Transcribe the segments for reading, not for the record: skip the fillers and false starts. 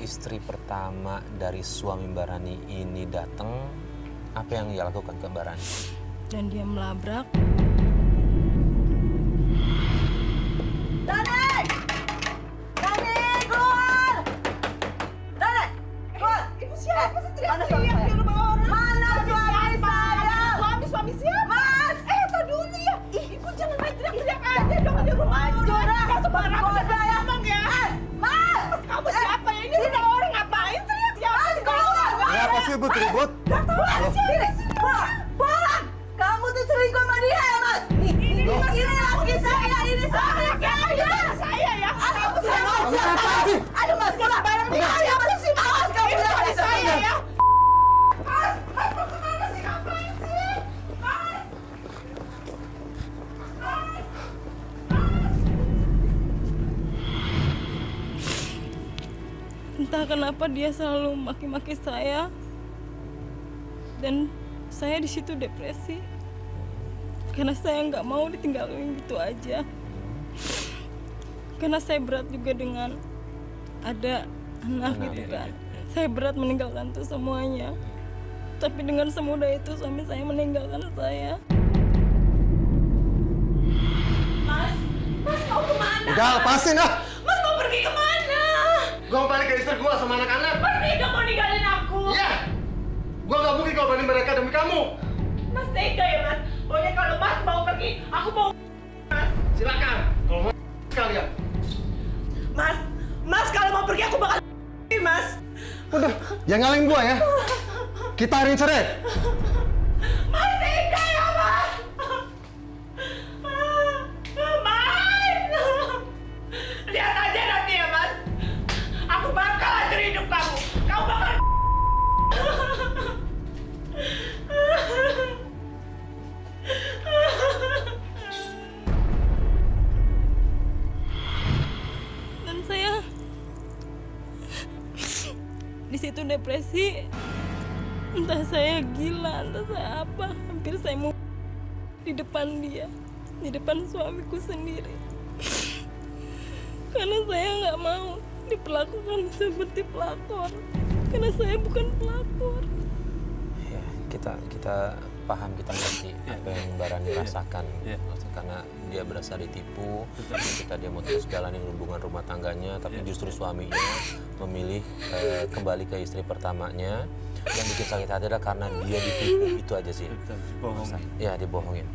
istri pertama dari suami Mbak Rani ini datang, apa yang dia lakukan ke Mbak Rani? Dan dia melabrak. Dani! Dani, keluar! Dani, keluar! Ibu siapa sih Mana teriak-teriak suami di rumah orang? Mana suami saya? Suami siapa? Mas! Tar dulu ya. Ibu jangan main teriak-teriak aja dong di rumah orang. Curang! Nggak sembarangan Goda ya! ngomong ya. Mas! Kamu siapa ya? Ini rumah orang ngapain teriak-teriak? Mas, keluar! Kenapa sih ibu ribut? Sini! Pulang! Kamu tuh selingkuh sama dia ya, Mas? Ini laki saya, ini suami saya! Saya ya. Kamu siapa? Kamu ngapain sih? Aduh, Mas, pulang! Saya masih awas kamu Ini bilang suami saya ya. Mas, mau kemana sih? Ngapain sih? Entah kenapa dia selalu maki-maki saya. Dan saya di situ depresi. Karena saya nggak mau ditinggalin gitu aja. Karena saya berat juga dengan ada anak gitu kan. Saya berat meninggalkan tuh semuanya. Tapi dengan semudah itu suami saya meninggalkan saya. Mas mau kemana? Udah lepasin ah! Mas mau pergi kemana? Gue mau balik ke istri gue sama anak-anak. Pergi gak mau ninggalin aku. Iya! Gue gak mungkin korbanin mereka demi kamu. Mas tega ya Mas. Pokoknya kalau Mas mau pergi, aku mau. Mas. Silakan. Kalau mau sekalian. Mas kalau mau pergi aku bakal Mas. Udah, jangan ngalahin gue ya. Kita hari ini cerai. Mas tega ya Mas. Mas. Lihat aja nanti ya Mas. Aku bakal hancur hidup kamu. Kamu bakal. Dan saya di situ depresi. Entah saya gila, entah saya apa. Hampir saya mau di depan dia, di depan suamiku sendiri. Karena saya nggak mau diperlakukan seperti pelakor. Karena saya bukan pelakor. Ya, kita paham, kita ngerti apa yang Mbak Rani rasakan. Karena dia berasa ditipu ketika dia mau terus jalanin hubungan rumah tangganya, tapi justru suaminya memilih kembali ke istri pertamanya. Yang bikin sakit hati adalah karena dia ditipu, itu aja sih. Dibohongin. Ya, dibohongin.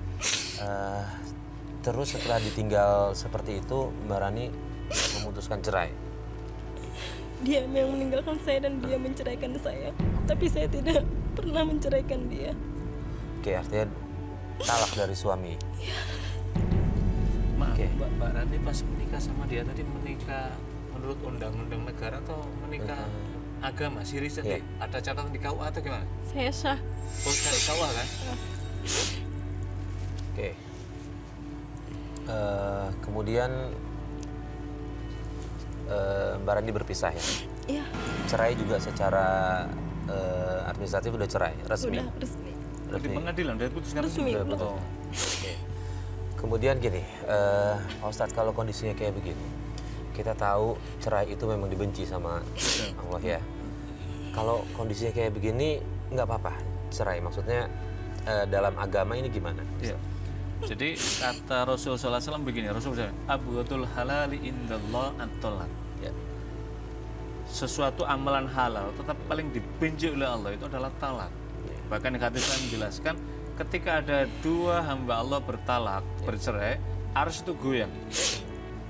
Terus setelah ditinggal seperti itu, Mbak Rani memutuskan cerai. Dia yang meninggalkan saya dan dia menceraikan saya. Tapi saya tidak pernah menceraikan dia. Oke, artinya talak dari suami. Maaf, Oke. Mbak Rani pas menikah sama dia tadi menikah menurut undang-undang negara atau menikah agama? Siri sendiri. Ada catatan di KUA atau gimana? Saya sah. Oh, cari KUA kan? Oke. Kemudian Mbak Rani berpisah ya. Iya, Cerai juga secara administratif udah cerai, resmi. sudah resmi. Di pengadilan udah putuskan Resmi. Udah betul. Oke. Kemudian gini, Pak Ustadz, kalau kondisinya kayak begitu, kita tahu cerai itu memang dibenci sama Allah ya. Kalau kondisinya kayak begini, nggak apa-apa cerai. Maksudnya dalam agama ini gimana? Iya. Jadi kata Rasul SAW begini, Rasul bilang, abghadul halali indallah at-thalaq. Ya. Sesuatu amalan halal tetapi paling dibenci oleh Allah itu adalah talak. Bahkan hadis menjelaskan ketika ada dua hamba Allah bertalak, bercerai, arus itu goyang.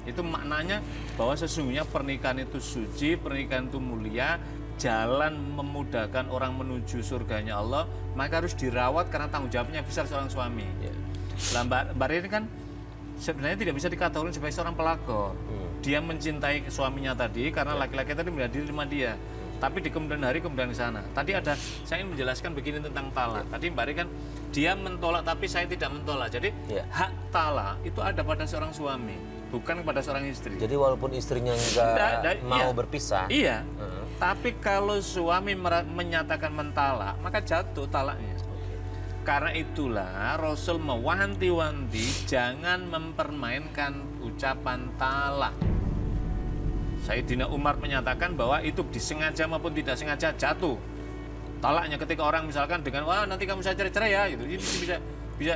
Itu maknanya bahwa sesungguhnya pernikahan itu suci, pernikahan itu mulia, jalan memudahkan orang menuju surganya Allah, maka harus dirawat karena tanggung jawabnya besar seorang suami. Lah Mbak ini kan sebenarnya tidak bisa dikategorikan sebagai seorang pelakor. Dia mencintai suaminya tadi karena laki-laki tadi menjadi rumah dia. Tapi di kemudian hari kemudian di sana. Tadi ada saya ingin menjelaskan begini tentang talak. Tadi Mbak Ri kan dia mentolak tapi saya tidak mentolak. Jadi hak talak itu ada pada seorang suami, bukan pada seorang istri. Jadi walaupun istrinya nggak mau berpisah. Iya. Tapi kalau suami menyatakan mentalak, maka jatuh talaknya. Karena itulah Rasul mewanti-wanti jangan mempermainkan ucapan talak. Sayyidina Umar menyatakan bahwa itu disengaja maupun tidak sengaja jatuh. Talaknya ketika orang misalkan dengan wah nanti kamu saya cerai ya gitu, ini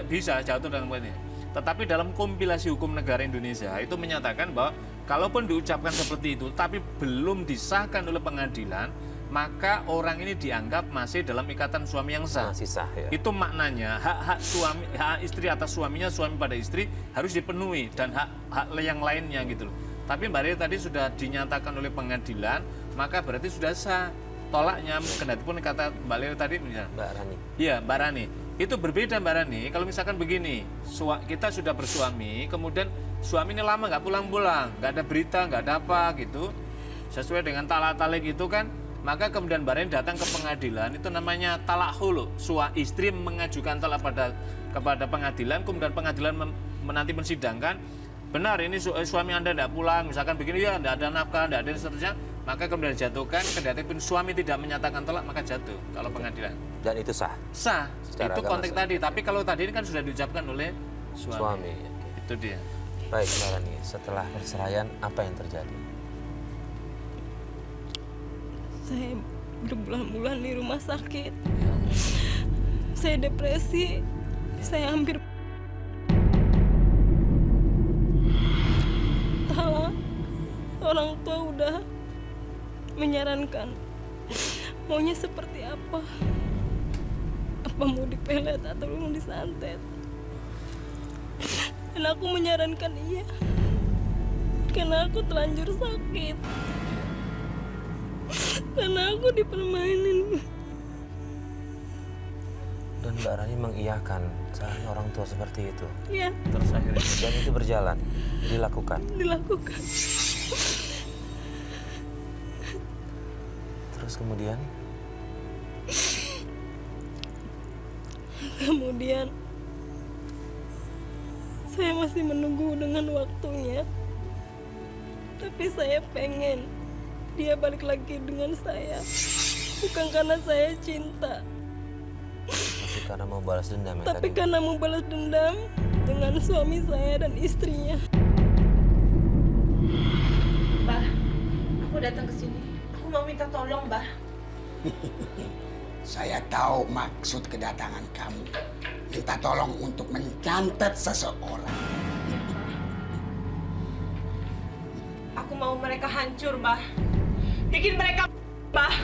bisa jatuh dalam ini. Tetapi dalam kompilasi hukum negara Indonesia itu menyatakan bahwa kalaupun diucapkan seperti itu tapi belum disahkan oleh pengadilan, maka orang ini dianggap masih dalam ikatan suami yang sah. Masih sah ya. Itu maknanya hak istri atas suaminya, suami pada istri harus dipenuhi dan hak yang lainnya gitu loh. Tapi Mbak Rani tadi sudah dinyatakan oleh pengadilan, maka berarti sudah sah. Tolaknya, kendatipun kata Mbak Rani tadi, Mbak Rani. Iya, Mbak Rani. Itu berbeda Mbak Rani. Kalau misalkan begini, kita sudah bersuami, kemudian suami ini lama nggak pulang-pulang, nggak ada berita, nggak ada apa gitu, sesuai dengan talak-talak itu kan, maka kemudian Mbak Rani datang ke pengadilan, itu namanya talak hulu. Istri mengajukan talak kepada pengadilan, kemudian pengadilan menanti mensidangkan, benar ini suami Anda tidak pulang, misalkan begini ya, tidak ada nafkah, tidak ada seterusnya, maka kemudian dijatuhkan, kendati pun suami tidak menyatakan tolak, maka jatuh kalau pengadilan. Dan itu sah? Sah, Secara itu agama konteks sah. tadi. Tapi kalau tadi ini kan sudah diucapkan oleh suami. Oke. Itu dia. Baik Mbak Rani, setelah perceraian apa yang terjadi? Saya berbulan-bulan di rumah sakit. Saya depresi. Saya hampir talak. Orang tua udah menyarankan maunya seperti apa mau dipelet atau mau disantet, dan aku menyarankan iya karena aku terlanjur sakit, karena aku dipermainin. Dan Mbak Rani mengiyakan saran orang tua seperti itu. Iya, Terus akhirnya Dan itu berjalan, dilakukan. dilakukan. Terus kemudian Kemudian saya masih menunggu dengan waktunya. Tapi saya pengen dia balik lagi dengan saya. Bukan karena saya cinta, tapi karena mau balas dendam ya tapi tadi. karena mau balas dendam dengan suami saya dan istrinya. Mbah, aku datang ke sini. Aku mau minta tolong, Mbah. Saya tahu maksud kedatangan kamu. Minta tolong untuk mencantet seseorang. Aku mau mereka hancur, Mbah. Bikin mereka, Mbah.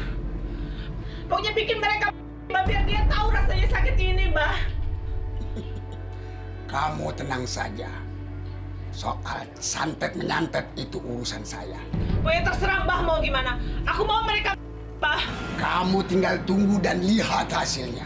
Pokoknya bikin mereka, Mbah, biar dia tahu rasanya sakit ini, Mbah. Kamu tenang saja. Soal santet menyantet itu urusan saya. Pokoknya terserah Mbah mau gimana. Aku mau mereka, Mbah. Kamu tinggal tunggu dan lihat hasilnya.